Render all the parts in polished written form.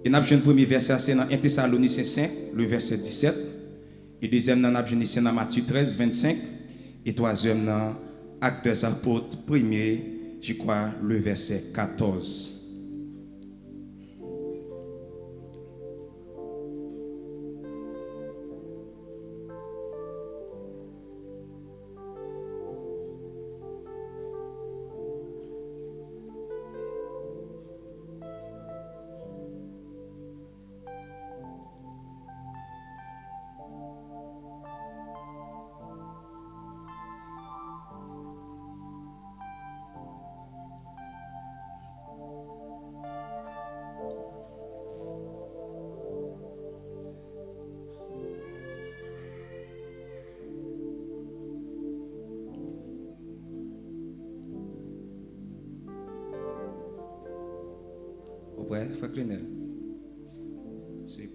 Et nous avons le premier verset, c'est dans 1 Thessaloniciens 5, le verset 17. Et deuxième, nous avons dans Matthieu 13, 25. Et troisième, dans Actes des Apôtres, premier, je crois, le verset 14. Ouais, frère Clenel. C'est...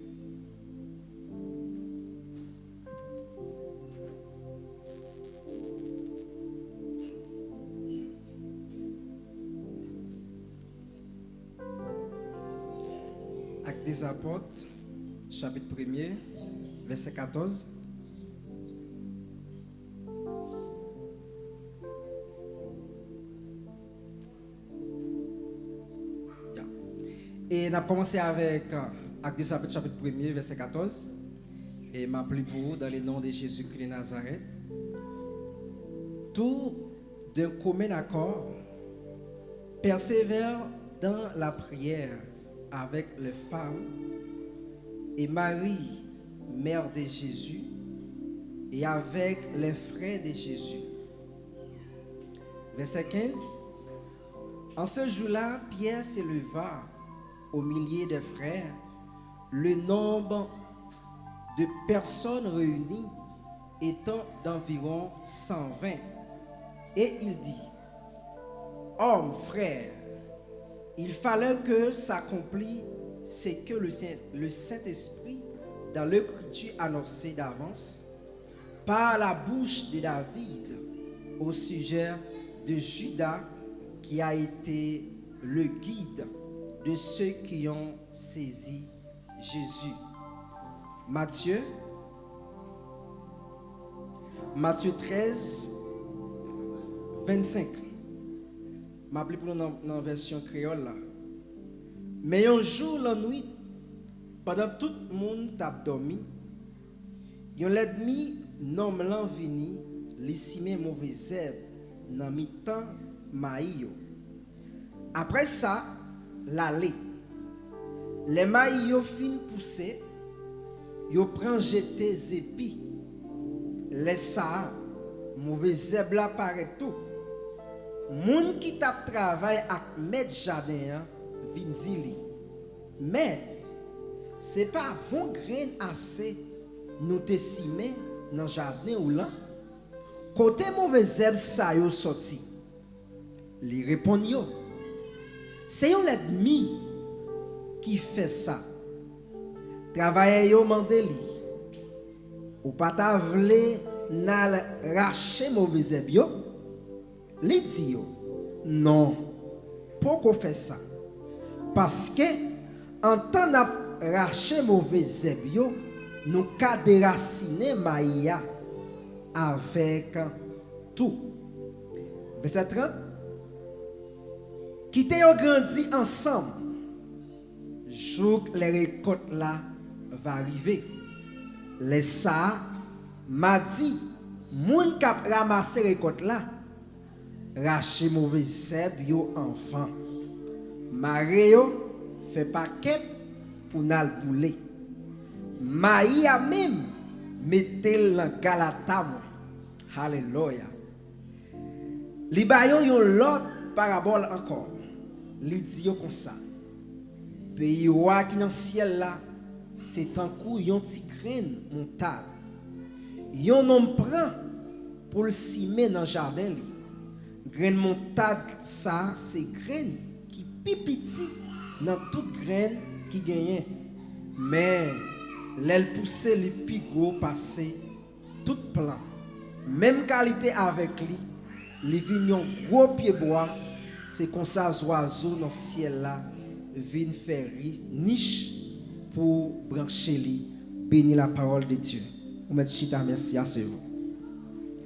Actes des Apôtres, chapitre 1er, verset 14. Et on a commencé avec Actes des Apôtres, chapitre 1er, verset 14. Et m'a pris pour vous dans le nom de Jésus-Christ de Nazareth. Tout d'un commun accord, persévère dans la prière avec les femmes et Marie, mère de Jésus, et avec les frères de Jésus. Verset 15. En ce jour-là, Pierre s'éleva au milieu des frères. Le nombre de personnes réunies étant d'environ 120. Et il dit: Hommes, frères, il fallait que s'accomplisse ce que le Saint-Esprit dans l'Écriture annonçait d'avance par la bouche de David au sujet de Judas qui a été le guide de ceux qui ont saisi Jésus. Matthieu 13, 25. Je vais pour dans la version créole là. Mais un jour, la nuit, pendant tout le monde a dormi, yon l'ennemi nomme l'envini, les simé mauvais herbe, dans mi-temps maïyo. Après ça, l'allée. Les maïyo fin pousser, yo prend jeter épis. Les ça, mauvais herbe là paraît tout. Moun qui tap travail ak maître jardin vin di li, mais c'est pas bon grain assez nous te simé dans jardin ou là côté mauvais herbe ça yo sorti. Li répond yo, c'est yon l'ennemi qui fait ça. Travailler yo mande li ou pas ta vle nan rache mauvais herbe yo. Li dit yo, non, pourquoi faire ça? Parce que en temps de racher mauvais zèbio, nous ka déraciner maïa avec tout. Verset 30. Qui te yo grandi ensemble, jour les récoltes là va arriver. Les ça m'a dit, moun kap ramasser récolte là, rache mauvais zèb yo enfant. Mario fait paquet pour n'al bouler. Maïa même mettez la galata. Alléluia. Li bayon yon l'autre parabole encore. Li dit yo comme ça. Pays roi qui dans ciel là, c'est un coup yon ti graine montade. Yon homme prend pour le simer dans jardin li. Graine montade ça c'est graine qui pipiti dans toute graine qui gagne. Mais l'aile poussée les plus gros passé tout plan. Même qualité avec lui, les vignes gros pied bois, c'est comme ça oiseaux dans le ciel là viennent faire niche pour brancher lui, bénir la parole de Dieu. On met chita, merci à ce.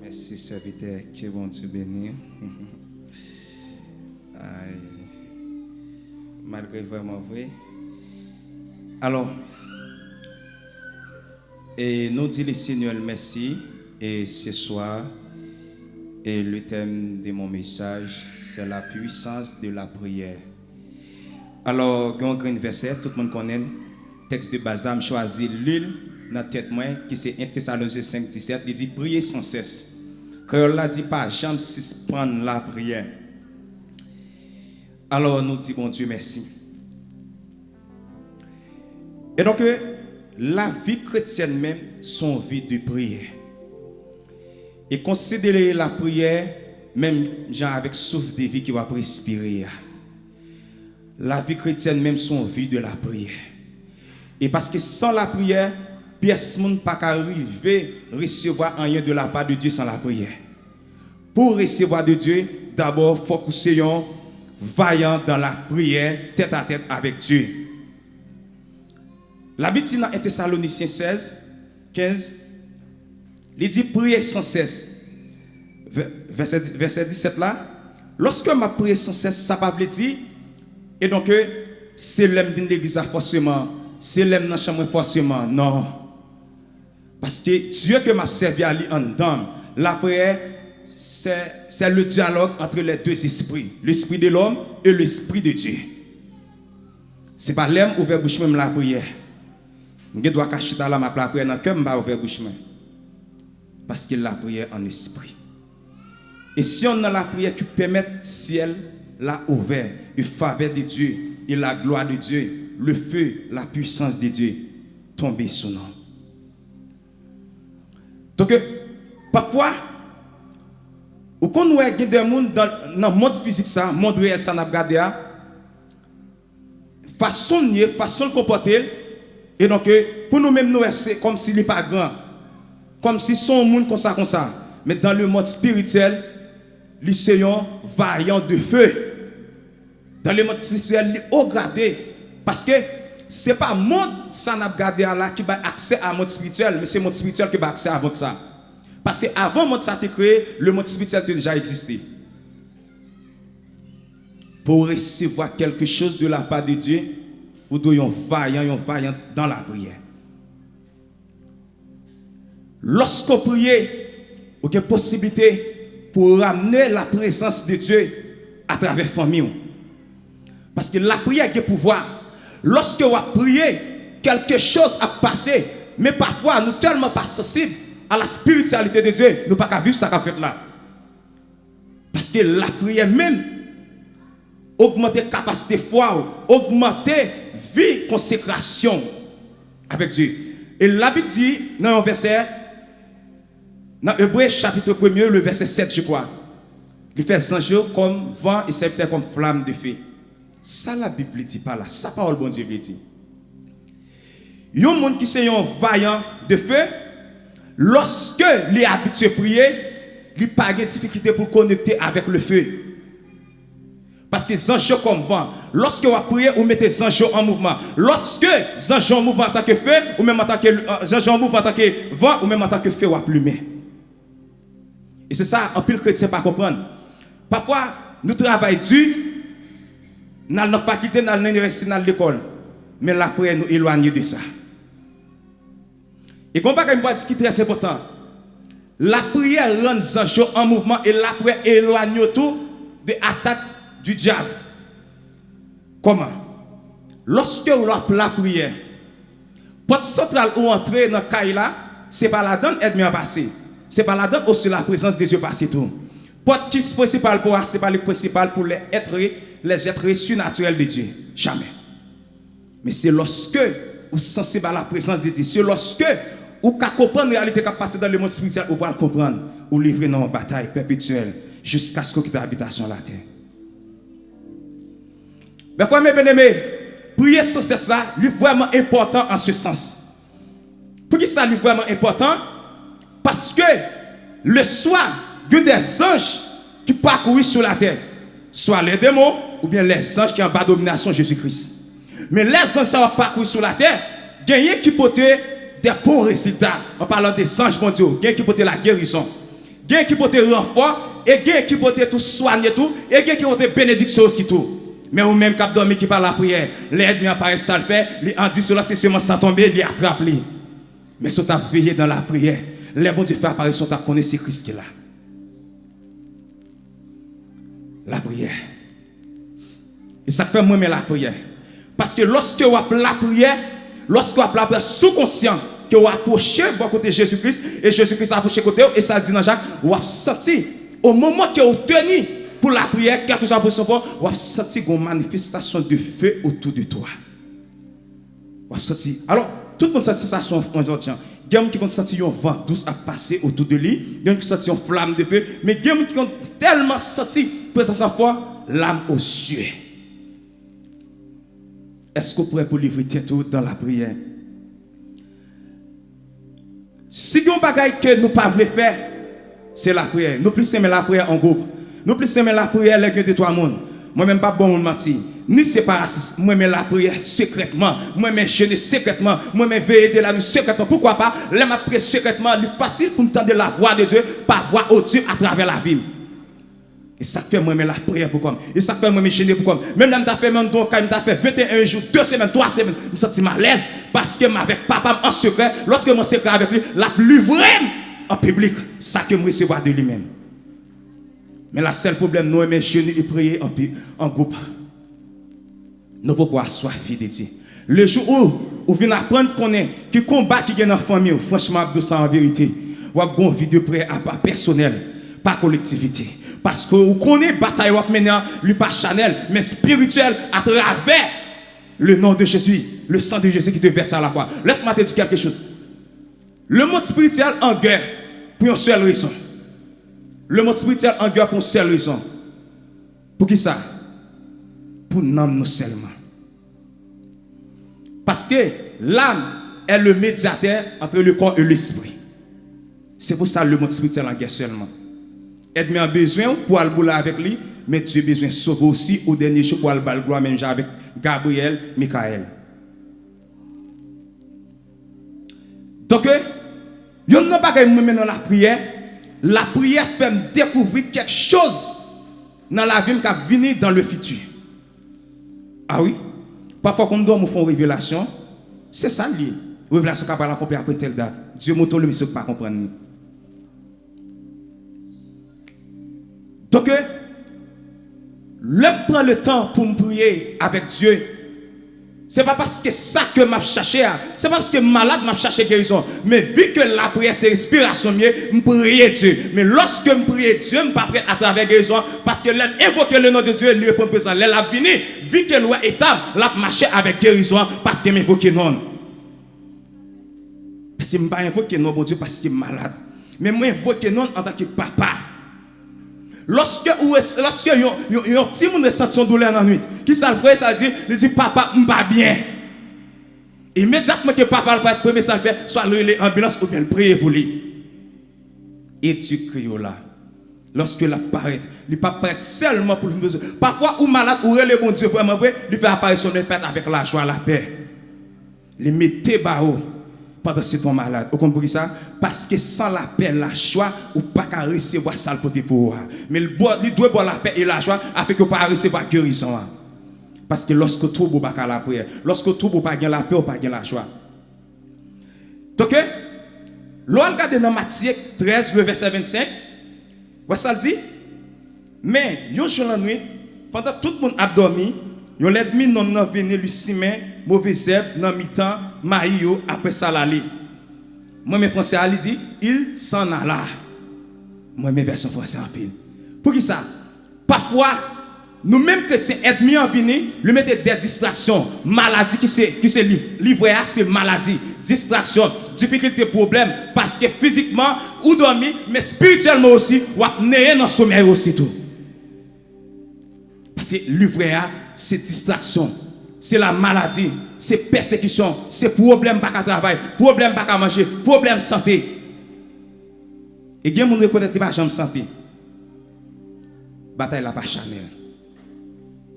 Merci, serviteur, que bon Dieu bénisse. Malgré vraiment vrai. Alors, et nous disons le Seigneur merci. Et ce soir, et le thème de mon message, c'est la puissance de la prière. Alors, il y a un grand verset, tout le monde connaît. Texte de base, je choisis l'île dans la tête, qui c'est 1 Thessaloniciens 5, 17. Il dit prier sans cesse. Quand on dit pas, jamais suspendre la prière. Alors, nous disons, bon Dieu, merci. Et donc, la vie chrétienne même, son vie de prière. Et considérer la prière, même genre avec souffle de vie qui va respirer. La vie chrétienne, même son vie de la prière. Et parce que sans la prière, personne ne peut pas arriver à recevoir rien de la part de Dieu sans la prière. Pour recevoir de Dieu, d'abord, il faut que nous soyons vaillants dans la prière, tête à tête avec Dieu. La Bible dit dans 1 Thessaloniciens 16, 15, il dit prier sans cesse. Verset 17 là, lorsque ma prière sans cesse, ça ne veut pas dire, et donc c'est l'homme de l'église forcément, c'est l'homme dans la chambre forcément, non. Parce que Dieu que m'a servi à lui en dedans, la prière, c'est le dialogue entre les deux esprits, l'esprit de l'homme et l'esprit de Dieu. Ce n'est pas l'homme ouvert bouche même la prière. Je dois cacher dans la prière dans le cœur, je vais ouvrir bouche même. Parce que la prière en esprit. Et si on a la prière qui permet le ciel, la ouvert, la faveur de Dieu et la gloire de Dieu, le feu, la puissance de Dieu, tomber sur nous. Donc, parfois, ou quand nous avons des gens dans le monde physique, le monde réel, ça n'a pas regardé, façon de comporter, et donc, pour nous-mêmes, nous, c'est comme s'il n'est pas grand. Comme si son monde comme ça. Mais dans le monde spirituel, les soyons vaillants de feu. Dans le monde spirituel, ils ont gardé. Parce que ce n'est pas le monde ça n'a gardé là qui a accès à monde spirituel, mais c'est le monde spirituel qui a accès avant ça. Parce que avant le monde ça a été créé, le monde spirituel a déjà existé. Pour recevoir quelque chose de la part de Dieu, vous devez vaillant dans la prière. Lorsqu'on prie, vous avez possibilité pour ramener la présence de Dieu à travers la famille. Parce que la prière a pouvoir. Lorsque vous priez, quelque chose a passé. Mais parfois, nous ne sommes tellement pas sensibles à la spiritualité de Dieu. Nous ne pouvons pas vivre ça qu'a fait là. Parce que la prière même augmente la capacité de foi, augmente la vie, consécration avec Dieu. Et la Bible dit, dans un verset, dans Hébreux chapitre 1, le verset 7, je crois, il fait ange comme vent et serviteur comme flamme de feu. Ça, la Bible ne dit pas là. Ça, parole bon Dieu le dit. Il y a un monde qui est un vaillant de feu. Lorsque il est habitué à prier, il n'a pas de difficulté pour connecter avec le feu. Parce que les anges comme vent, lorsque vous priez, vous mettez les anges en mouvement. Lorsque les anges en mouvement en tant que feu, ou même en tant que en mouvement en tant que vent, ou même en tant que feu, vous plumez. Et c'est ça, un pile chrétien pas comprendre. Parfois, nous travaillons dur, dans la faculté, dans l'université, dans l'école. Mais la prière nous éloigne de ça. Et comme ce qui est très important, la prière rend les anges en mouvement et la prière éloigne tout de l'attaque du diable. Comment? Lorsque vous avez la prière, porte centrale ou entrer dans le caille ce n'est pas la donne être bien passé. Ce n'est pas la donne aussi la présence de Dieu passer tout. Porte qui est principal pour ce n'est pas le principal pour les êtres surnaturels de Dieu. Jamais. Mais c'est lorsque vous êtes sensible à la présence de Dieu. C'est lorsque vous comprenez la réalité qui passe dans le monde spirituel, vous pouvez comprendre. Vous livrez dans une bataille perpétuelle jusqu'à ce que vous quittez l'habitation de la terre. Mais frères, mes bien-aimés, prier sans cesse là, c'est vraiment important en ce sens. Pour qui ça est vraiment important? Parce que le soir, il y a des anges qui parcourent sur la terre. Soit les démons ou bien les anges qui ont en bas domination de Jésus-Christ. Mais les anges qui parcourent sur la terre, gagner qui porte des bons résultats en parlant des anges mondiaux, gagner qui porte la guérison, gagner qui porte renfort et gagner qui porte tout soigner tout et gagner qui porte bénédiction aussi tout. Mais ou même cap dormi qui parle la prière, l'aide mi apparaît ça le fait, lui en dit cela c'est seulement sans tomber, lui attrape lui. Mais si tu as veillé dans la prière, les bons Dieu fait apparaître, tu as connu c'est Christ qui est là. La prière. Et ça fait moi mais la prière. Parce que lorsque vous appelez la prière, lorsque vous appelez la prière sous-conscient, que vous approchez bon côté Jésus-Christ, et Jésus-Christ approche côté, et ça dit dans Jacques, vous avez senti, au moment que vous tenez pour la prière, quelque chose à position pour, vous avez senti une manifestation de feu autour de toi. Vous avez senti. Alors, tout le monde sent ça son aujourd'hui. Il y a des gens qui ont senti un vent douce à passer autour de lui, il y a des gens qui ont senti une flamme de feu, mais il y a des gens qui ont tellement senti, présence à foi, l'âme aux cieux. Est-ce que vous pourrez pour livrer tout dans la prière? Si il y a un bagage que nous ne pouvons pas faire, c'est la prière. Nous plus aimer la prière en groupe. Nous plus aimer la prière les de trois mondes. Moi-même pas bon monde mentir. Ni séparation. Moi-même la prière secrètement. Moi-même jeûner secrètement. Moi-même veiller de la nuit secrètement. Pourquoi pas? Là ma prière secrètement, c'est facile pour entendre la voix de Dieu, par voix au Dieu à travers la vie. Et ça fait moi la prière pour comme. Et ça fait moi jeûner pour comme. Même là m'ta fait même donc quand m'ta fait 21 jours, 2 semaines, 3 semaines, me senti mal à l'aise parce que avec papa en secret, lorsque je secret avec lui, la plus vraie en public, ça que me recevoir de lui-même. Mais le seul problème nous aimer jeûner et prier en groupe. Nous pourquoi assoiffé de Dieu. Le jour où vous venez apprendre qu'on est qui combat qui gagne dans la famille, franchement de ça en vérité. Vous avez une vie de prière à personnel, pas collectivité. Parce que vous connaissez la bataille maintenant, pas charnel, mais spirituel à travers le nom de Jésus, le sang de Jésus qui te verse à la croix. Laisse-moi te dire quelque chose. Le monde spirituel en guerre pour une seule raison. Le monde spirituel en guerre pour une seule raison. Pour qui ça? Pour nous seulement. Parce que l'âme est le médiateur entre le corps et l'esprit. C'est pour ça que le monde spirituel en guerre seulement. Aide-moi en besoin pour aller bouler avec lui, mais tu as besoin de sauver aussi au dernier jour pour aller bouler gloire même avec Gabriel, Michael. Donc, il n'y a pas que dans la prière. La prière fait me découvrir quelque chose dans la vie qui va venir dans le futur. Ah oui? Parfois, quand nous faisons une révélation, c'est ça lié. Révélation qui va accomplir après telle date. Dieu m'a dit, mais ce n'est pas comprendre. Donc, l'homme prend le temps pour me prier avec Dieu. Ce n'est pas parce que ça que m'a cherché, ce n'est pas parce que malade m'a cherché guérison, mais vu que la prière c'est respiration mieux, je prie Dieu. Mais lorsque je prie Dieu, je ne pas prêt à travers guérison, parce que l'homme invoque le nom de Dieu, il répond présent. L'homme a venu, vu que loi étape, l'a marché avec guérison, parce qu'il m'invoque non. Parce que je ne pas invoquer non, bon Dieu, parce qu'il est malade. Mais moi, invoque non en tant que papa. Lorsque un petit monde ressent son douleur dans la nuit, qui ça le fait, ça dit, il dit papa, je ne pas bien. Immédiatement que papa va être premier, ça le fait, soit l'ambulance ou bien le prier pour lui. Et tu cries là. Lorsque la paraît, il ne pas paraître seulement pour le besoin. Parfois, ou malade, ou le bon Dieu, vraiment vrai, il fait apparition de paix avec la joie, la paix. Il met barreaux pendant que tu es malade. Vous comprenez ça? Parce que sans la paix, la joie, ou pas qu'à recevoir ça pour vous. Mais il doit boire la paix et la joie afin que vous ne pas recevoir guérison. Parce que lorsque tout vous pas la prière, lorsque tout vous pas la paix ou pas la joie. Donc, l'on regarde dans Matthieu 13, le verset 25, vous ça dit? Mais, yon jour la nuit, pendant que tout le monde a dormi, yon l'ennemi non venu lui simer mauvais herbe dans mi-temps maïo après ça l'aller. Moi mes français ali dit il s'en alla. Moi mes versions français en pile. Pour qui ça? Parfois nous mêmes chrétiens ennemis en vini, lui mettez des distractions, maladies qui se livrent à ces maladies, distractions, difficultés, problèmes parce que physiquement ou dormi mais spirituellement aussi ou apnéé dans sommeil aussi tout. Parce que l'ivraie, c'est distraction, c'est la maladie, c'est persécution, c'est problème pas qu'à travail, problème pas qu'à manger, problème santé. Et bien, mon reconnaître que pas jamais santé. Bataille la pas chanel.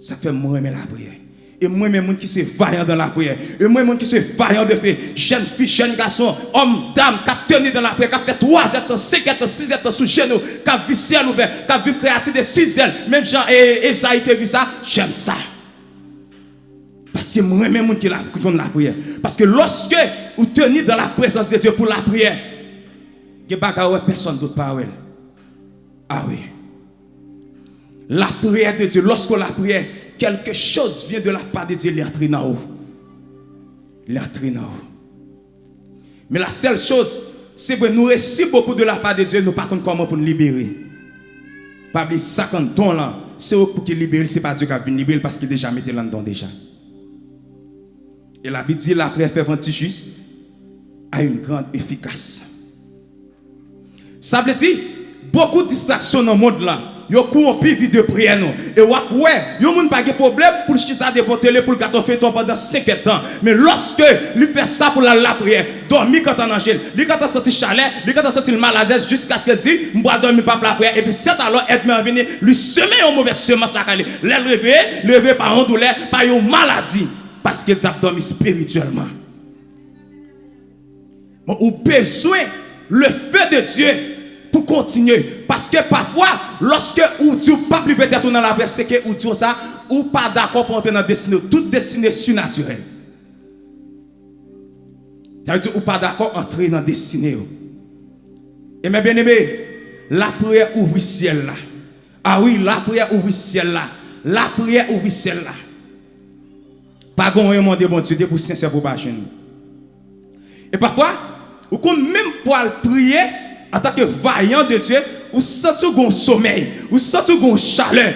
Ça fait moi aimer la prière. Et moi-même, qui suis vaillant dans la prière. Et moi-même, qui suis vaillant de fait. Jeune fille, jeune garçon, homme, dame, qui a tenu dans la prière, qui a fait 3 ans, 5 ans, 6 ans sous genoux, qui a vu ciel ouvert, qui a vu créatif de 6 ailes. Même Jean et Esaïe qui a vu ça, j'aime ça. Parce que moi-même, qui la prière. Parce que lorsque vous tenez dans la présence de Dieu pour la prière, il n'y a pas personne d'autre par elle. Ah oui. La prière de Dieu, lorsque la prière, quelque chose vient de la part de Dieu, il est entré dans vous. Il est entré dans vous. Mais la seule chose, c'est que nous recevons beaucoup de la part de Dieu, nous par contre comment pour nous libérer. Pas oublier 50 tons là, c'est pour qu'il libère, c'est pas Dieu qui a vu libérer parce qu'il déjà mis là-dedans déjà. Et la Bible dit la prière fervente juste a une grande efficace. Ça veut dire beaucoup de distractions dans le monde là. Yo corrompu vie de prière nous. Et ouais, yo moun pas de problème pour chita devant télé pour le gâteau fait pendant 5 ans. Mais lorsque lui fait ça pour la prière, dormir quand on angèle, lui quand on senti chalet, lui quand on senti maladie jusqu'à ce qu'il dit, m'bois dormir pas pour la prière et puis c'est alors être venir lui semer une mauvaise semence à caler. Lever par une douleur, par une maladie parce qu'il t'a dormi spirituellement. Bon, ou besoin le feu de Dieu pour continuer. Parce que parfois, lorsque ou Dieu pas plus vite dans la prière, c'est que ou Dieu ça, ou pas d'accord pour entrer dans la destinée, toute destinée surnaturelle. Ça veut dire ou pas d'accord entrer dans la destinée. Et mes bien-aimés, la prière ouvre le ciel là. Ah oui, la prière ouvre le ciel là. La prière ouvre le ciel là. Pas qu'on demande bon Dieu pour sincère pour pas chez nous. Et parfois, ou qu'on même pour prier en tant que vaillant de Dieu, ou senti un sommeil, ou senti une chaleur.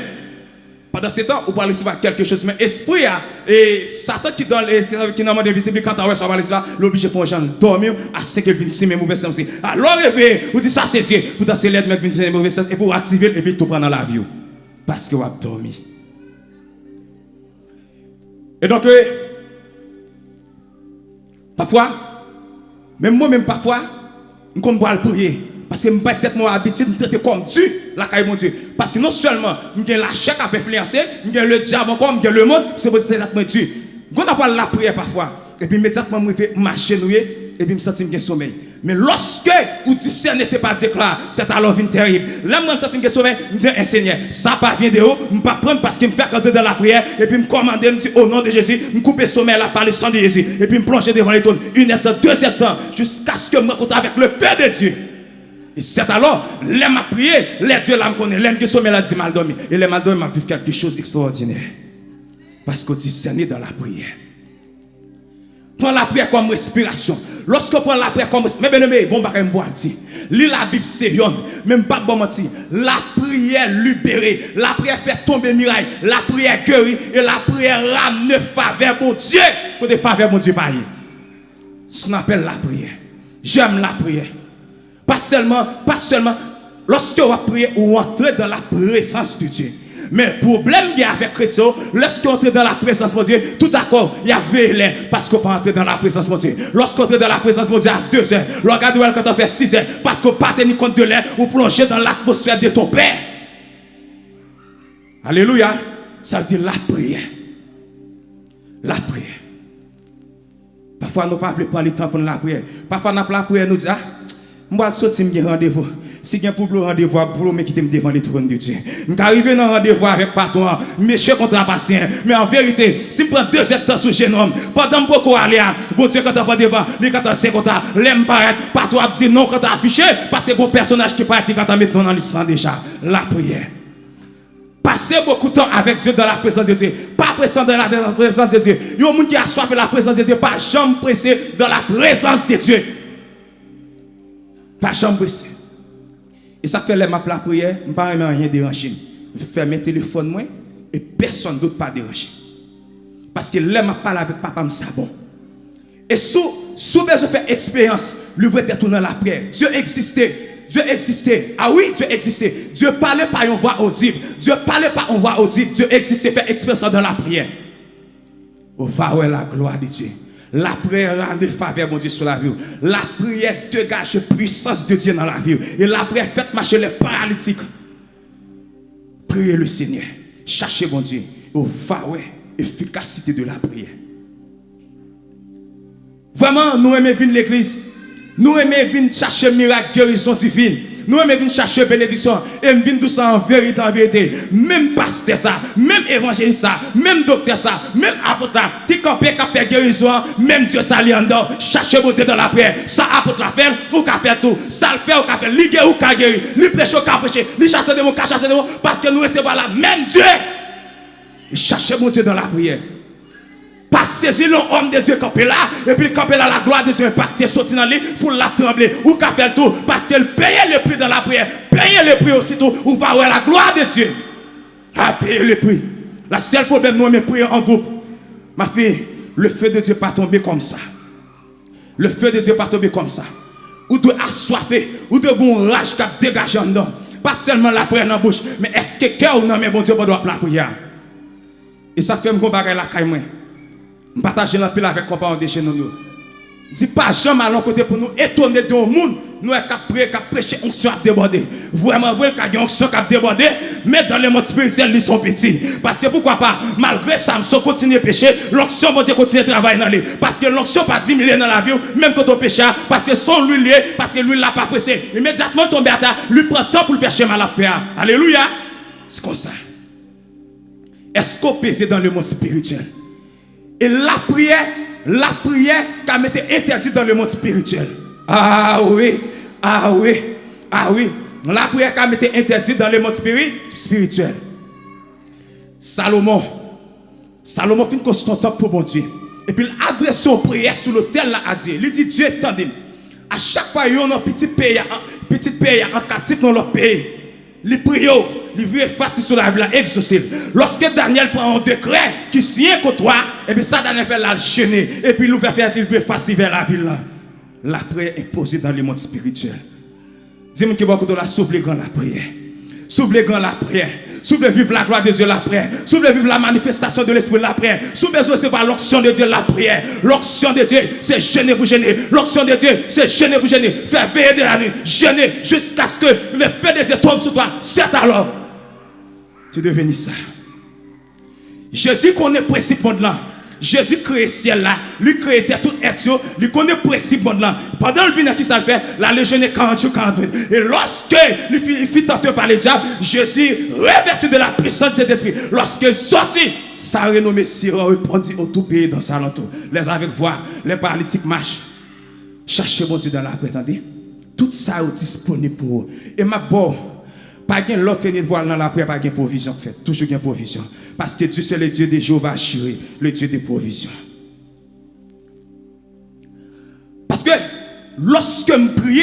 Pendant ce temps, vous parlez de quelque chose, mais esprit et Satan qui donne qui n'a pas de visibilité quand on va là, l'oblige de faire dormir à ce que vienne mes mauvais sens. Alors réveillez, vous dites ça c'est Dieu, pour danser l'aide mettre mes mauvais sens et pour activer et puis tout prendre dans la vie parce que vous avez dormi. Et donc parfois même moi-même parfois je ne peux pas prier. Parce que je n'ai peut-être habitude de traiter comme Dieu, la caille mon Dieu. Parce que non seulement, j'ai la chair qui a influencé, j'ai le diable encore, j'ai le monde, c'est pour ça que Dieu. Quand on parle de la prière parfois, et puis immédiatement, je fais marcher, et puis je me sens que sommeil. Mais lorsque vous discernez, ce n'est pas déclaré, c'est alors une terrible. Là, je me sens que sommeil, je me dis, Seigneur, ça pas vient de haut, je ne peux pas prendre parce qu'il me fait canter dans la prière, et puis me commander, je me dis, au nom de Jésus, je me coupe le sommeil là par le sang de Jésus, et puis me plonger devant les trônes, 1 heure, 2 heures, jusqu'à ce que je me rencontre avec le feu de Dieu. Et c'est alors, l'aime à prier, les dieux là me connaissent, l'aime que sommeil là dit mal dormi. Et les mal dormi m'a vécu quelque chose d'extraordinaire. Parce que tu discernes dans la prière. Prends la prière comme respiration. Lorsqu'on prend la prière comme respiration, mais bien aimé, bon bagay m'boire dit. Lis la Bible sérieux, même pas bon mentir. La prière libérée, la prière fait tomber miraille, la prière guérit et la prière ramène faveur mon Dieu. Côté faveur mon Dieu pareil. Ce qu'on appelle la prière. J'aime la prière. Pas seulement, lorsque vous priez ou entrez dans la présence de Dieu. Mais le problème qu'il y a avec les chrétiens, lorsque vous entrez dans la présence de Dieu, tout d'accord, il y a veillé parce qu'on peut entrer dans la présence de Dieu. Lorsqu'on entre dans la présence de Dieu à 2 heures, regardez quand on fait 6 heures, parce qu'on ne peut pas tenir compte de l'air ou plonger dans l'atmosphère de ton Père. Alléluia. Ça veut dire la prière. La prière. Parfois, nous ne pouvons pas prendre le temps pour la prière. Parfois, nous la prière, nous disons, je vais sortir un rendez-vous. Si il y a pour le rendez-vous, pour me quitter devant les trônes de Dieu. Je vais arriver dans un rendez-vous avec le patron, monsieur contre patient. Mais en vérité, si je prends 2 heures de temps sur le jeune homme, pendant que je aller, bon Dieu, quand tu pas devant, les quand tu sais quand tu l'aime paraître, patron a dit non quand tu affiché, parce que le personnage qui paraît quand tu mets dans le sang déjà. La prière. Passez beaucoup de temps avec Dieu dans la présence de Dieu. Pas pressé dans la présence de Dieu. Il y a un monde qui a soif de la présence de Dieu, pas jamais pressé dans la présence de Dieu. Pas jamais pressé. Et ça fait les ma la prière, je ne pas rien déranger. Je fais mes téléphones moi et personne d'autre pas déranger. Parce que là je parle avec papa, c'est bon. Et sous besoin faire expérience, lui va être dans la prière. Dieu existait. Dieu existait. Ah oui, Dieu existait. Dieu parlait par une voix audible. Dieu parlait par une voix audible. Dieu existait. Fait expérience dans la prière. On va voir la gloire de Dieu. La prière rend des faveurs, mon Dieu, sur la vie. La prière dégage la puissance de Dieu dans la vie. Et la prière fait marcher les paralytiques. Priez le Seigneur. Cherchez, mon Dieu. On va voir efficacité de la prière. Vraiment, nous aimons venir l'église. Nous aimons venir chercher miracle, guérison divine. Nous aimons venir chercher bénédiction. Et nous venons tout ça en vérité, en vérité. Même pasteur ça, même évangéliste ça, même docteur ça, même apôtre là, qui campait, qui fait guérison, même Dieu ça lui en dedans. Cherchez mon Dieu dans la prière. Ça apôtre la faire, ou qu'à faire tout. Ça le fait, ou qu'à faire. Lui guérir, ou qu'à guérir. Lui prêcher, ou qu'à prêcher. Lui chasser des mots, qu'à chasser des mots. Parce que nous recevons la même Dieu. Et cherchez mon Dieu dans la prière. Pas saisir l'homme de Dieu campé là, et puis campé là, la gloire de Dieu impactée, sortir dans lui, faut la trembler, ou qu'à faire tout, parce qu'elle paye le prix dans la prière, paye le prix aussitôt, ou va voir la gloire de Dieu. À payer le prix. La seule problème, nous, mais prier en groupe. Ma fille, le feu de Dieu pas tomber comme ça. Le feu de Dieu pas tomber comme ça. Ou de assoiffer, ou de bon rage qui a dégagé en dedans. Pas seulement la prière dans la bouche, mais est-ce que cœur ou non, mais bon Dieu, va doit la prière. Et ça fait me comparer la caille. Je partage l'empile avec compagnon de chez nous. Dis pas jamais à l'autre côté pour nous étonner de monde. Nous sommes prêcher onction à déborder. Vraiment, vrai qu'il y a une onction à déborder, mais dans le monde spirituel, ils sont petits. Parce que pourquoi pas, malgré ça, nous continue à pécher, l'onction va continuer à travailler dans lui. Parce que l'onction pas diminuer dans la vie, même quand on péche, parce que son lui lié, parce que lui l'a pas pressé. Immédiatement, tomber à terre, lui prend temps pour le faire schéma à la faire. Alléluia. C'est comme ça. Est-ce qu'on pèse dans le monde spirituel? Et la prière qui a été interdite dans le monde spirituel. Ah oui, ah oui, ah oui. La prière qui a été interdite dans le monde spirituel. Salomon fait une constante pour mon Dieu. Et puis il adresse son prière sur l'autel là à Dieu. Il dit Dieu, attendez. À chaque fois, il y a un petit pays en captif dans leur pays. Les prières, les vivent facile sur la vie, exaucé. Lorsque Daniel prend un décret qui signe contre toi, et bien ça, Daniel fait la gêner. Et puis il ouvre faire, il veut facile vers la ville. La prière est posée dans le monde spirituel. Dis-moi qui va côté la sauve les grands la prière. Sauve les grands la prière. Sauve vivre la gloire de Dieu la prière. Sauve vivre la manifestation de l'esprit la prière. Sauve recevoir l'onction de Dieu la prière. L'onction de Dieu, c'est gêner pour gêner. L'onction de Dieu, c'est gêner pour gêner. Faire veiller de la nuit. Gêner jusqu'à ce que le feu de Dieu tombe sur toi. C'est alors. Tu deviens ça. Jésus connaît le principe monde là. Jésus crée le ciel là, lui crée tout être, lui connaît le principe monde là. Pendant le vin qui ça le fait, la légion est 40 jours, 48. Et lorsque il fit tenter par le diable, Jésus revêtu de la puissance de cet esprit. Lorsque sorti, sa renommée Syrah répandit au tout pays dans sa alentour. Les aveugles voient, les paralytiques marchent. Cherchez mon Dieu dans la paix, attendez. Tout ça est disponible pour eux. Et ma bonne, pas de l'autre voile dans la prière, pas de provision faite. Toujours une provision. Parce que Dieu c'est le Dieu de Jéhovah Jireh, le Dieu des provisions. Parce que lorsque je prie,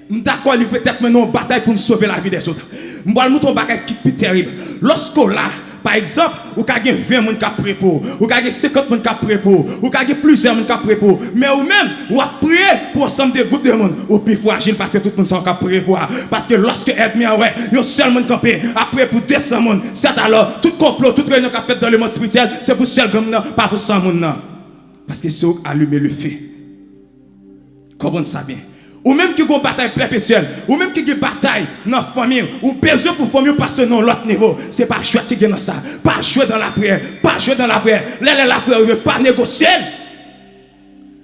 je suis d'accord, il faut être maintenant une bataille pour nous sauver la vie des autres. Je vais vous montrer qui est plus terrible. Lorsque là, par exemple, vous avez 20 personnes qui prient pour, vous avez 50 personnes qui prient pour, vous avez plusieurs personnes qui prient pour, mais vous-même, vous priez pour ensemble des groupes de monde, ou plus fragile parce que tout le monde s'en prie pour. Parce que lorsque ennemi ouais, il y a seul monde campé, après pour 200 personnes, c'est alors tout complot, toute réunion qui a fait dans le monde spirituel, c'est pour seul comme non, pas pour 100 personnes. Parce que c'est allumer le feu. Comprenez ça bien. Ou même qui ont une bataille perpétuelle, ou même qui ont une bataille dans la famille, ou besoin pour famille passer dans l'autre niveau. C'est pas jouer qui est dans ça, pas jouer dans la prière, pas jouer dans la prière. La prière, ne veut pas négocier.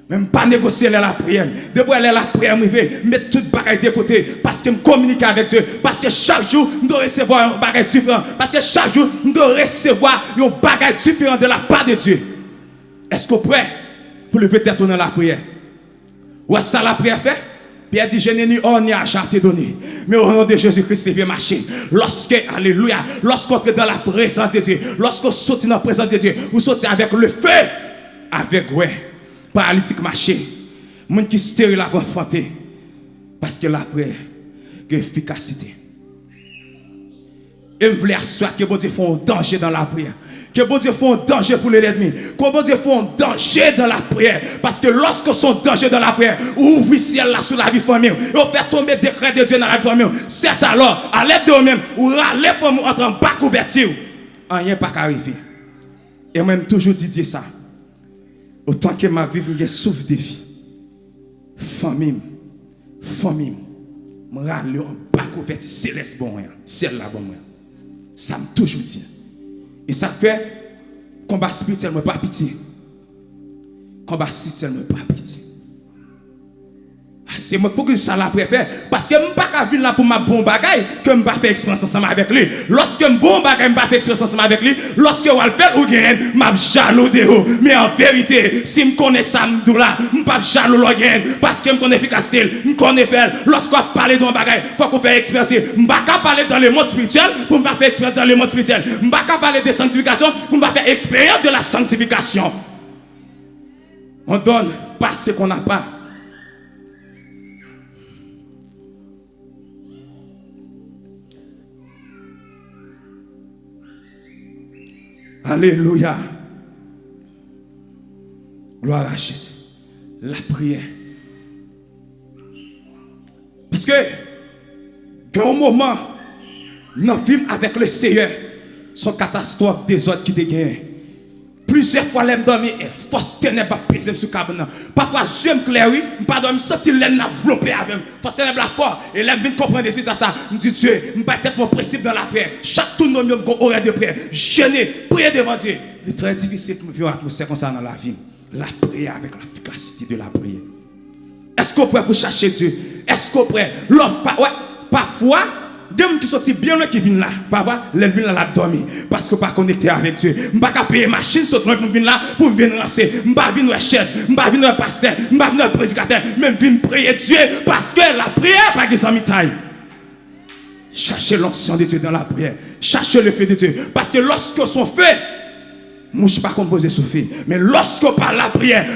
Même pas négocier la prière. Depuis la prière, je vais mettre toute bagaille de côté parce que je communique avec Dieu. Parce que chaque jour, je dois recevoir un bagage différent. Parce que chaque jour, je dois recevoir un bagage différent de la part de Dieu. Est-ce que vous êtes prêt pour lever tête dans la prière? Ou est-ce que ça la prière fait? Pierre dit, je n'ai ni or ni argent à te donner. Mais au nom de Jésus-Christ, c'est bien marcher. Lorsque, alléluia, lorsqu'on est dans la présence de Dieu, lorsqu'on saute dans la présence de Dieu, vous sautez avec le feu, avec, ouais, paralytique marcher. Moun qui stérile la enfanté. Parce que la prière, que efficacité. Et je voulais assurer que bon Dieu fait un danger dans la prière. Que bon Dieu fait un danger pour l'ennemi. Que bon Dieu fait un danger dans la prière. Parce que lorsque son danger dans la prière, ouvre le ciel là sur la vie famille, et on fait tomber des décrets de Dieu dans la vie famille, c'est alors, à l'aide de vous-même, ou râler pour nous entrer en bas couverture. Rien pas qu'arriver. Et moi, toujours dit ça. Autant que ma vie, je souffre de vie. Famille, je râle en bas couverture, céleste bon, ciel là bon. Ça me toujours dit. Et ça fait Combat spirituel, moi, pas pitié. Combat spirituel, moi, pas pitié. C'est moi pour que ça la préfère. Parce que je ne peux pas venir là pour ma bon bagaille que je ne peux pas faire expérience ensemble avec lui. Lorsque je bon bagaille, je ne peux pas faire expérience ensemble avec lui. Lorsque je vais faire ou gagne, je suis jaloux de vous. Mais en vérité, si je connais ça, je ne suis pas jaloux de gagne. Parce que je connais l'efficacité, je connais faire. Lorsqu'on parle d'un bagaille, il faut qu'on fasse expérience. Je ne peux pas parler dans le monde spirituel pour ne pas faire expérience dans le monde spirituel. Je ne peux pas parler de sanctification pour ne pas faire expérience de la sanctification. On donne pas ce qu'on n'a pas. Alléluia. Gloire à Jésus. La prière. Parce que, dans un moment, nous vivons avec le Seigneur, son catastrophe des autres qui te gagnent. Plusieurs fois, je dormi et force ténèbres a pesé sur le cabane. Parfois, je me claire, oui, je ne me sentir l'aine enveloppé avec moi. Force ténèbres la fort. Et là, je viens comprendre c'est ça. Je dis Dieu, je ne vais pas être mon principe dans la prière. Chaque tour, nous avons horaire de prière. Jeûner, prier devant Dieu. C'est très difficile pour vivre une atmosphère comme ça dans la vie. La prière avec l'efficacité de la prière. Est-ce qu'on est prêt pour chercher Dieu? Est-ce qu'on est prêt? Ouais, parfois, des gens qui sont bien loin qui viennent là, parfois, les viennent là dormir parce que pas connecté avec Dieu. Je ne vais pas payer machine sur pour venir là pour venir lancer. Je ne vais pas venir chaise, je ne vais pas venir pasteur, je ne vais pas venir prédicateur, mais je viens prier Dieu parce que la prière pas que ça m'itaille. Cherchez l'onction de Dieu dans la prière. Cherchez le feu de Dieu parce que lorsque son feu, moi je ne suis pas composé sous feu, mais lorsqu'on parle la prière,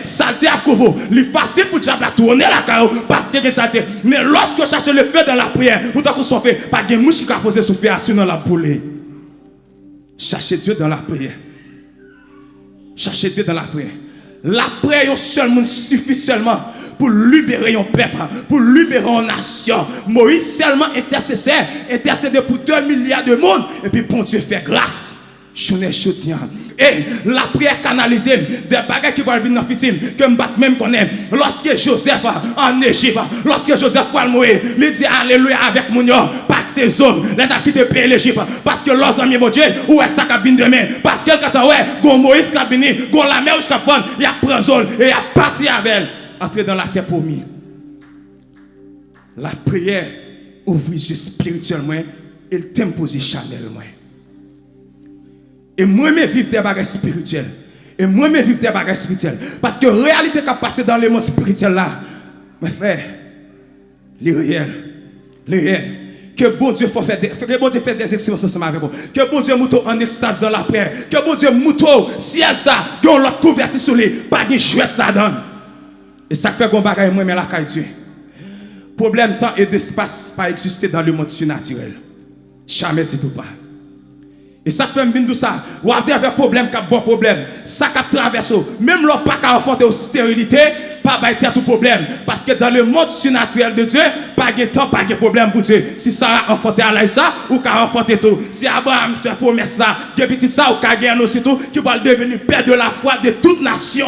saleté à couvre, il est facile pour diable tourner la carreau parce que c'est saleté. Mais lorsqu'on cherche le feu dans la prière, ou tant qu'on s'en fait, pas de mouche qui a posé sous feu dans la boule. Cherchez Dieu dans la prière. Cherchez Dieu dans la prière. La prière seulement suffit seulement pour libérer un peuple, pour libérer une nation. Moïse seulement intercédé pour 2 milliards de monde, et puis bon Dieu fait grâce. Et la prière canalisée, des bagages qui vont venir dans le futur, que je même connais. Lorsque Joseph en Égypte, lorsque Joseph va mourir, il dit Alléluia avec mon nom, pas tes hommes, les qui te payent l'Égypte. Parce que leurs amis, mon Dieu, où est-ce que cabine demain? Parce que quand ouais, gon Moïse cabine, gon la mer où je capone, il y a pris zone et il a parti avec elle, entrer dans la terre promise. La prière ouvre les yeux spirituellement et le tempo charnellement. Et moi, je vivre des bagages spirituels. Et moi, je vivre des bagages spirituels. Parce que la réalité qui a passé dans le monde spirituel là, mes frères, les réels. Que bon Dieu fait des expériences ensemble avec vous. Que bon Dieu mouto en extase dans la prière. Que bon Dieu mouto, si elle ça, qu'on l'autre couverti sur lui, pas de chouette là-dedans. Et ça fait qu'on bagaille moi, mais la caille Dieu. Problème temps et d'espace pas exister dans le monde surnaturel. Jamais dit tout pas. Et ça fait bien tout ça. Ou avez un problème qui a bon problème. Ça qui a traversé. Même l'on pas qu'à affronter aux stérilité, pas bailler tout problème. Parce que dans le monde surnaturel de Dieu, pas de temps, pas de problème pour Dieu. Si ça a affronté à l'aïssa, ou qu'à affronter tout. Si Abraham te promet ça, que petit ça, ou qu'à gagner aussi tout, qui va devenir père de la foi de toute nation.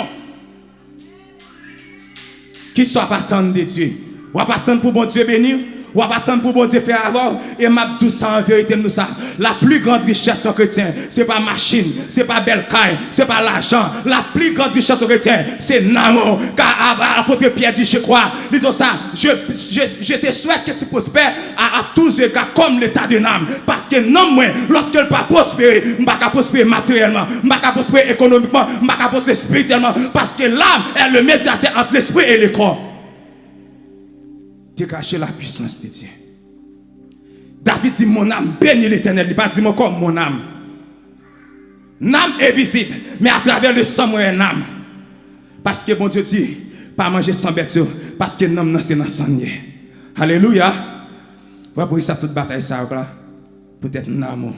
Qui soit pas attendre de Dieu. Ou pas attendre pour bon Dieu bénir. Ou pas attendre pour bon Dieu faire avoir. Et m'a tout ça en vérité nous ça. La plus grande richesse en chrétien, c'est pas machine, c'est pas belle caille, c'est pas l'argent. La plus grande richesse en chrétien, c'est l'amour. Car l'apôtre Pierre dit, je crois, dit ça, je te souhaite que tu prospères à tous les cas comme l'état de l'âme. Parce que non moins, lorsqu'elle ne pas prospérer, je ne vais pas prospérer matériellement, je ne vais pas prospérer économiquement, je ne vais pas prospérer spirituellement. Parce que l'âme est le médiateur entre l'esprit et le corps. Dégager la puissance de Dieu. David dit mon âme bénit l'Éternel. Il pas dit mon corps mon âme. L'âme est visible, mais à travers le sang moi une âme. Parce que bon Dieu dit pas manger sans bête parce que l'âme c'est dans sang. Alléluia. Ouais pour ça toute bataille ça là. Peut-être un amour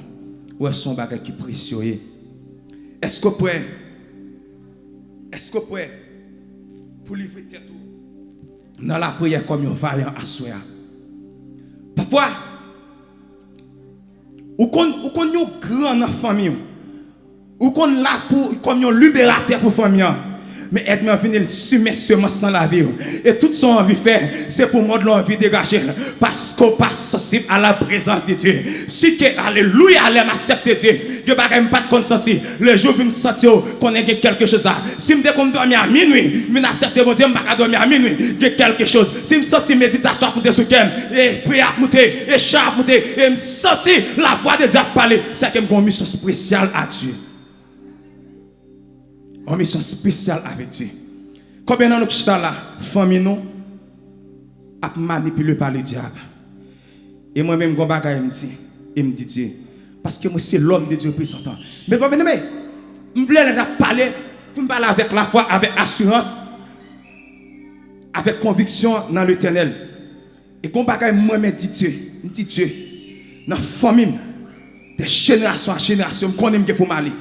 ou son bagage qui précieux. Est-ce que prêt? Est-ce que prêt pour livrer tête dans la prière comme un vaillant à soi. Parfois, ou qu'on grand dans la famille, ou qu'on là pour comme un libérateur pour la famille. Mais aide-moi à venir sumer semence sans la vie. Et tout son envie faire, c'est pour moi de l'envie dégager. Parce qu'on passe sensible à la présence de Dieu. Si que, alléluia, elle m'accepte Dieu, je ne vais pas de conscience. Le jour où je me sens qu'on a quelque chose là. Si je me dis qu'on dormit à minuit, je m'accepte mon Dieu, je ne vais pas dormir à minuit, il y a quelque chose. Si je me sens méditation à monter sur qu'elle, et prière à monter, et chant à monter, et je me sens la voix de Dieu parler, c'est que j'ai une mission spéciale à Dieu. Une mission spéciale avec Dieu. Combien de nous qui là, famille nous, a manipulé par le diable. Et moi-même, je me dis Dieu. Parce que moi, c'est l'homme de Dieu présentant. Mais bon, bien aimé, je voulais parler, pour me parler avec la foi, avec assurance, avec conviction dans l'éternel. Et quand moi-même dis Dieu, je dis Dieu, dans la famille, de génération à génération, je connais pour m'aller.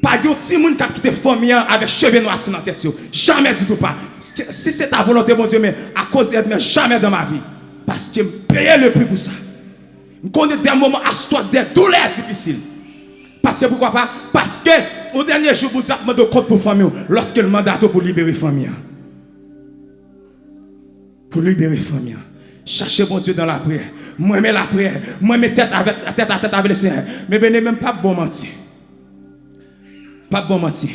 Pas de petit monde qui a quitté famille avec cheveux noirs dans la tête. Jamais du tout pas. Si c'est ta volonté, mon Dieu, mais à cause de moi, jamais dans ma vie. Parce que je paye le prix pour ça. Je connais des moments astuces, des douleurs difficiles. Parce que pourquoi pas? Parce que au dernier jour, vous avez demandé compte pour famille. Lorsque le mandat pour libérer famille. Pour libérer famille. Cherchez mon Dieu dans la prière. Moi, mais la prière. Moi, mes tête à tête avec le Seigneur. Mais ben, même pas bon mentir. Pas bon mentir.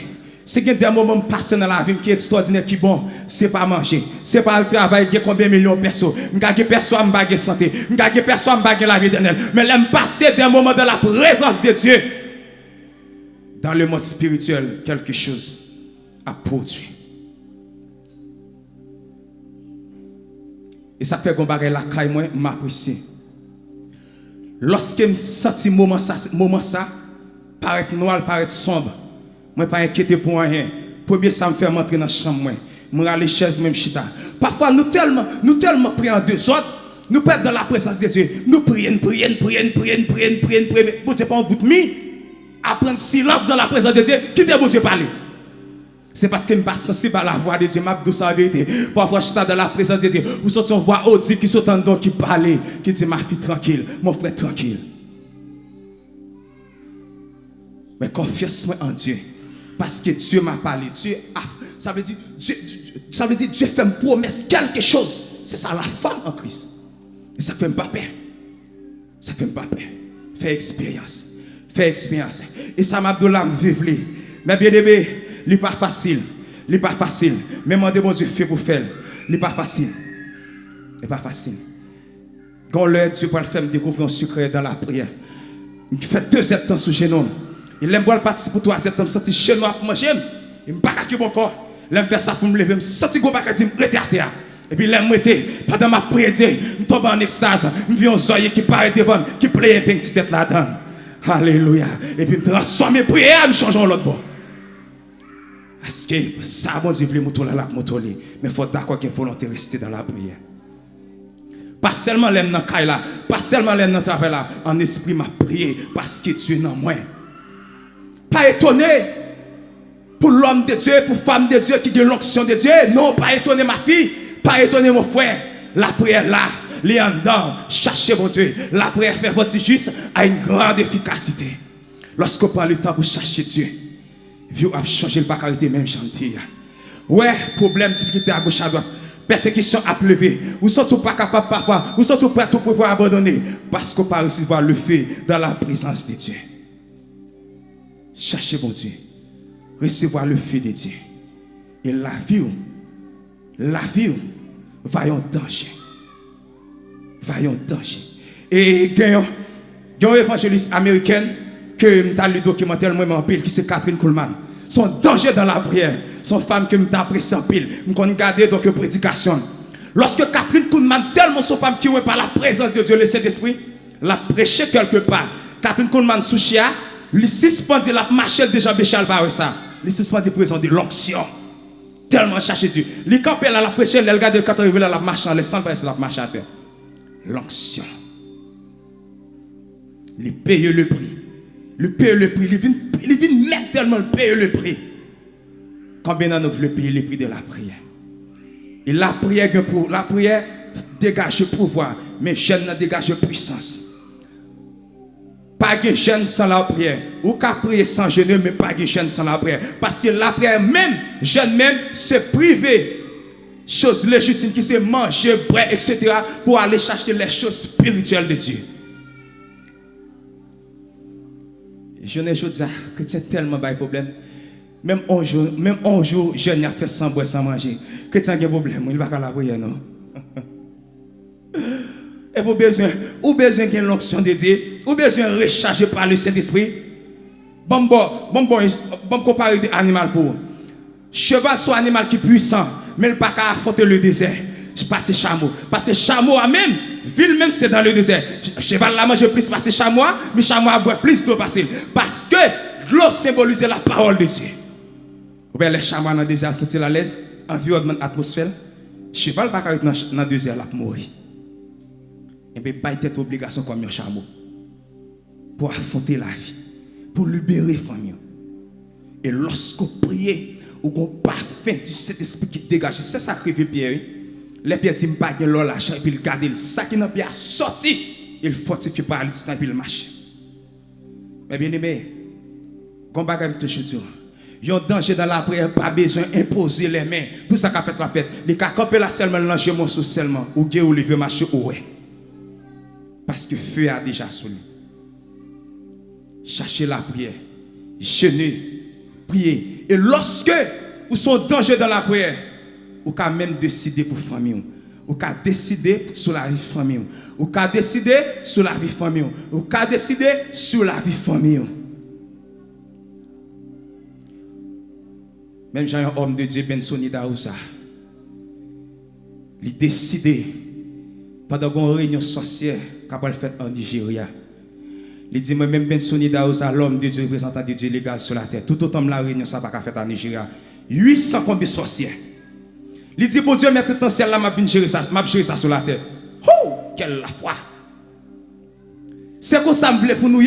C'est qu'il y a des moments passés dans la vie qui est extraordinaire, qui bon, c'est pas manger, c'est pas le travail, il y a combien de millions de personnes. Je ne personne qui a santé, je ne personne qui a la vie éternelle. Mais l'aime passer des moments dans la présence de Dieu. Dans le monde spirituel, quelque chose a produit. Et ça fait qu'on va la caille, moi, m'apprécie. Lorsque je me sens moment ça, paraît noir, paraît sombre. Moi, pas inquiété pour rien. Premier, ça me fait m'entrer dans la chambre. Moi, aller chaise, même chita. Parfois, nous tellement prions en deux autres, nous perdons dans la présence de Dieu. Nous prions. Bon Dieu, pas un bout de mi. Apprendre silence dans la présence de Dieu. Qui te bon Dieu parler? C'est parce que je ne suis pas sensible à la voix de Dieu. Je dis la vérité. Parfois, je suis dans la présence de Dieu. Vous sortez une voix audible qui saute en dedans, qui parle, qui dit ma fille tranquille, mon frère tranquille. Mais confiance-moi en Dieu. Parce que Dieu m'a parlé. Ça veut dire Dieu fait une promesse, quelque chose. C'est ça la femme en Christ. Et ça ne fait pas peur. Ça ne fait pas peur. Fais expérience. Fais expérience. Et ça m'a donné l'âme vivre. Mais bien aimé, il n'est pas facile. Il n'est pas facile. Mais mon Dieu fait pour faire. Il n'est pas facile. Il n'est pas facile. Quand l'heure, Dieu va le faire me découvrir un secret dans la prière. Il fait 2 temps sous génome. Il aime boire participer pour 3 septembre, sortir chez nous pour manger. Il me pas qu'à mon corps. Il aime faire ça pour me lever, me sortir go pas dire me rester à terre. Et puis il aime m'arrêter pendant ma prière, me tombe en extase, me vient un zoyer qui paraît devant, qui plaît un petit tête là-dedans. Alléluia. Et puis me transformer prière, me change en l'autre bord. Parce que ça bon Dieu veut moto là moto li, mais faut d'accord qu'il faut volonté rester dans la prière. Pas seulement l'aime dans caille là, pas seulement l'aime dans travail là, en esprit m'a prié parce que Dieu est dans moi. Pas étonné pour l'homme de Dieu, pour femme de Dieu qui a l'onction de Dieu. Non, pas étonné ma fille, pas étonné mon frère. La prière là, les en dedans, cherchez mon Dieu. La prière fait votre juste à une grande efficacité. Lorsqu'on prend le temps pour chercher Dieu, Dieu a changé le bacarité même chantier. Ouais, problème, difficulté à gauche à droite. Persécution à pleuver. Vous sentez pas capable parfois. Vous sentez pas tout pour abandonner. Parce qu'on pas recevoir le fait dans la présence de Dieu. Cherchez mon Dieu. Recevoir le feu de Dieu. Et la vie va en danger. Va en danger. Et il y a une évangéliste américaine que dans le documentaire moi en pile qui c'est Catherine Kuhlman. Son danger dans la prière. Son femme que m'a apprécié en pile. Je regarde donc prédication. Lorsque Catherine Kuhlman tellement son femme qui est par la présence de Dieu le Saint-Esprit, l'a prêché quelque part. Catherine Kuhlman Souchia, lui suspendu la marche déjà béchal par ça. Lui suspendu présent de l'onction. Tellement chercher Dieu. Lui campé là la prêcher, elle regarde le 4 la marche dans les sans passer la marche à terre. L'onction. Il paye le prix. Il paye le prix. Il vient mettre tellement le paye le prix. Combien nous voulons payer le prix de la prière? Et la prière dégage le pouvoir, mais jeune dégage la puissance. Pas de jeûne sans la prière. Ou qu'à prier sans jeûner, mais pas de jeûne sans la prière. Parce que la prière même, jeûne même, se priver. Choses légitimes qui c'est manger, boire, etc. pour aller chercher les choses spirituelles de Dieu. Je ne dis pas que c'est tellement pas de problème. Même un jour, jeune a fait sans boire, sans manger. Chrétien a un problème, il ne va pas la prière, non. Et vous besoin d'une l'onction de Dieu, ou besoin de recharger par le Saint-Esprit. Bon, comparer des animaux pour vous. Cheval soit un animal qui est puissant, mais il n'a pas qu'à affronter le désert. Parce que chameau. Parce que chameau a même, ville même c'est dans le désert. Cheval la mange plus parce que chameau, mais chameau a boire plus d'eau parce que l'eau symbolise la parole de Dieu. Vous voyez les chameaux dans le désert sont-ils à l'aise? Environnement, atmosphère. Cheval pas qu'à être dans le désert là pour mourir. Et bien, pas être obligation comme un chameau. Pour affronter la vie. Pour libérer la famille. Et lorsque vous priez, ou qu'on parfum du Saint-Esprit qui dégage, c'est ça que fait Pierre. Les pierres disent pas de l'eau l'achat et puis il garde ça qui n'a pas sorti, il fortifie par l'instant et puis il marche. Mais bien aimé, comme bagage toujours dire, il y a un danger dans la prière, pas besoin d'imposer les mains. Pour ça qu'a fait la fête, les cas camper là seulement langer mon sous seulement ou gué ou lever marcher ouais. Parce que feu a déjà sonné. Cherchez la prière, jeûnez, priez. Et lorsque vous sont en danger dans la prière, vous pouvez même décider pour la famille. Vous pouvez décider sur la vie de famille. Vous pouvez décider sur la vie de famille. Vous pouvez décider sur la vie de famille. Même j'ai un homme de Dieu, Bensoni Daouza. Il a décidé, pendant une réunion sorcière qu'il fait en Nigeria, il dit, moi-même Bensoni Daouza, l'homme de Dieu, représentant de Dieu légal sur la terre. Tout autant la réunion, ça va pas faire en Nigeria. 800 combien sorcières. Il dit, bon Dieu, mais tout dans ciel là, m'a gérer ça sur la terre. Oh, quelle la foi. C'est comme ça me plaît pour nous.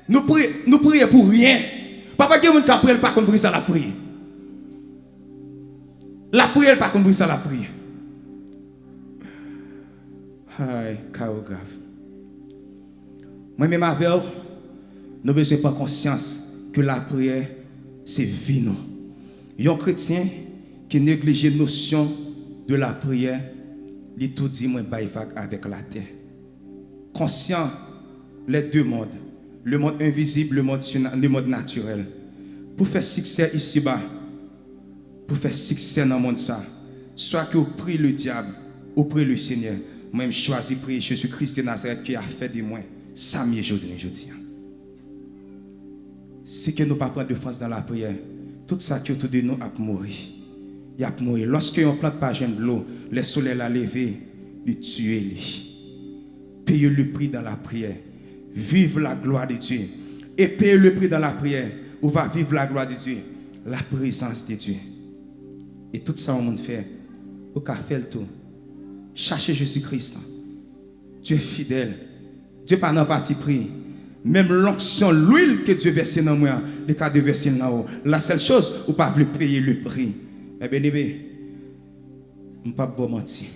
Nous prions pour rien. Papa, qui est-ce qui prie pas contre ça la prière? La prière pas contre ça la prière. Aïe, chaos grave. Moi-même avec vous, nous avons besoin de prendre conscience que la prière, c'est vie. Non? Un chrétien qui néglige la notion de la prière, il tout dit moins baïfak avec la terre. Conscient les deux mondes, le monde invisible, le monde naturel. Pour faire succès ici-bas, pour faire succès dans le monde ça, soit que vous priez le diable ou priez le Seigneur, moi je choisis prier Jésus-Christ de Nazareth qui a fait de moi ça mieux aujourd'hui. Si que nous ne pas prendre de France dans la prière, tout ça qui est autour de nous a mourir. Il a mourir. Lorsque on plante pas de l'eau, le soleil a levé, il tue. Payez le prix dans la prière. Vive la gloire de Dieu. Et payez le prix dans la prière. On va vivre la gloire de Dieu. La présence de Dieu. Et tout ça, on fait. Au café le tout. Cherchez Jésus-Christ. Dieu est fidèle. Dieu pas dans parti pris. Même l'onction, l'huile que Dieu verse dans moi, le cas de verser dans haut. La seule chose, ou pas voulez payer le prix. Mais bien aimé, je ne pas bon mentir.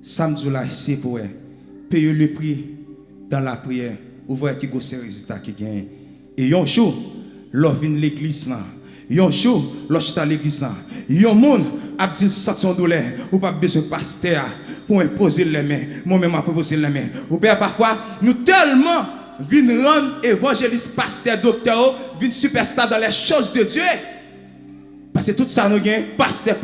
Samedi là, ici pour payer le prix dans la prière. Vous voyez qu'il y a des résultats qui gagnent. Et un jour, l'on vient l'église là. Un jour, l'on est à l'église là. Un monde a dit son douleur. Ou pas besoin de pasteur pour imposer les mains. Moi-même, je poser les mains. Ou bien parfois, nous tellement venons rendre évangéliste, pasteur, docteur, venons superstar dans les choses de Dieu. Parce que tout ça nous gagne, pasteur.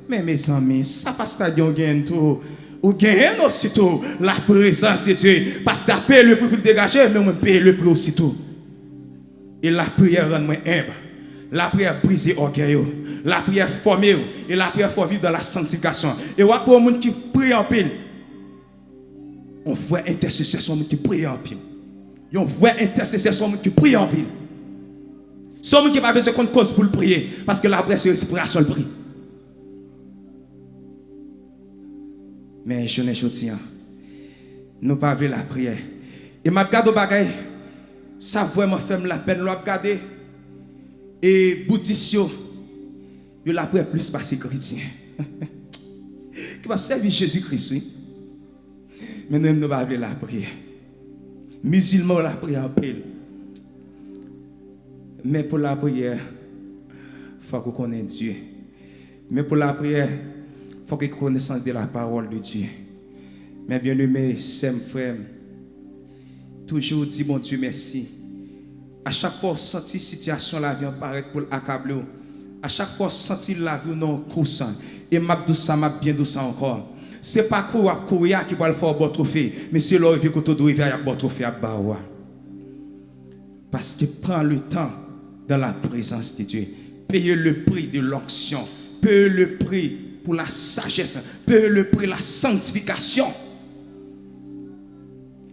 Mais mes amis, ça pasteur nous gagne tout. Ou gagne aussitôt la présence de Dieu. Pasteur paye le prix pour le dégager, mais on paye le prix aussitôt. Et la prière rend moi humble. La prière brise orgueil. La prière forme. Et la prière faut vivre dans la sanctification. Et pour les gens qui prient en pile, on voit intercesseur sur les gens qui prient en pile. On voit intercesseur sur les gens qui prient en pile. Sur les gens qui n'ont pas besoin de cause pour le prier. Parce que la prière, c'est respiration le prix. Mais je ne dis pas. Nous ne pas la prière. Et je regarde au bagay. Ça vraiment fait la peine de regarder. Et bouddhiste, il a prière plus parce que chrétien. Qui va servir Jésus-Christ, oui. Mais nous ne pas la prière. Musulmans la prière en pile. Mais pour la prière, il faut qu'on connaisse Dieu. Mais pour la prière, il faut qu'on ait connaissance de la parole de Dieu. Mais bien aimé, c'est frère, toujours dit mon Dieu merci. À chaque fois, senti situation la vie apparaître pour l'accabler. À chaque fois, senti la vie non cousin. Et m'a douce m'a bien douce encore. C'est pas courir qui va le faire bon trophée, mais c'est là que tu dois faire bon trophée à Bawa. Parce que prends le temps dans la présence de Dieu. Payez le prix de l'onction. Payez le prix pour la sagesse. Payez le prix de la sanctification.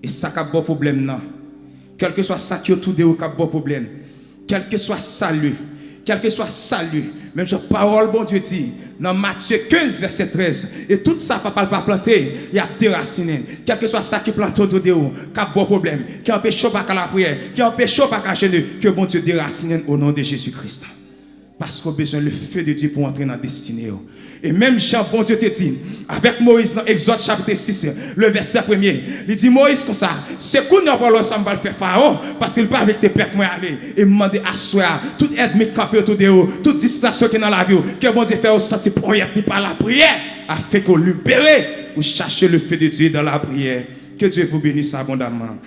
Et ça qui a bon problème non. Quel que soit ça qui est autour de vous qui a bon problème. Quel que soit salut. Quel que soit salut. Même la parole bon Dieu dit dans Matthieu 15 verset 13. Et tout ça papa pas planter, il y a déraciné. Quel que soit ça qui plante autour de vous, qui a bon problème, qui empêche pas à la prière, qui empêche pas à jeûner, que bon Dieu déracine au nom de Jésus-Christ. Parce qu'on a besoin le feu de Dieu pour entrer dans la destinée. Et même Jean, bon Dieu te dit, avec Moïse dans Exode chapitre 6, le verset 1er, il dit Moïse comme ça, c'est qu'on n'a pas l'ensemble va le faire Pharaon, parce qu'il pas avec tes peuples, moi aller, et me demander à soi, toute aide me camper autour de vous, toute distraction qui est dans la vie, que bon Dieu fait au senti pour y être par la prière, afin qu'on libère, ou chercher le feu de Dieu dans la prière. Que Dieu vous bénisse abondamment.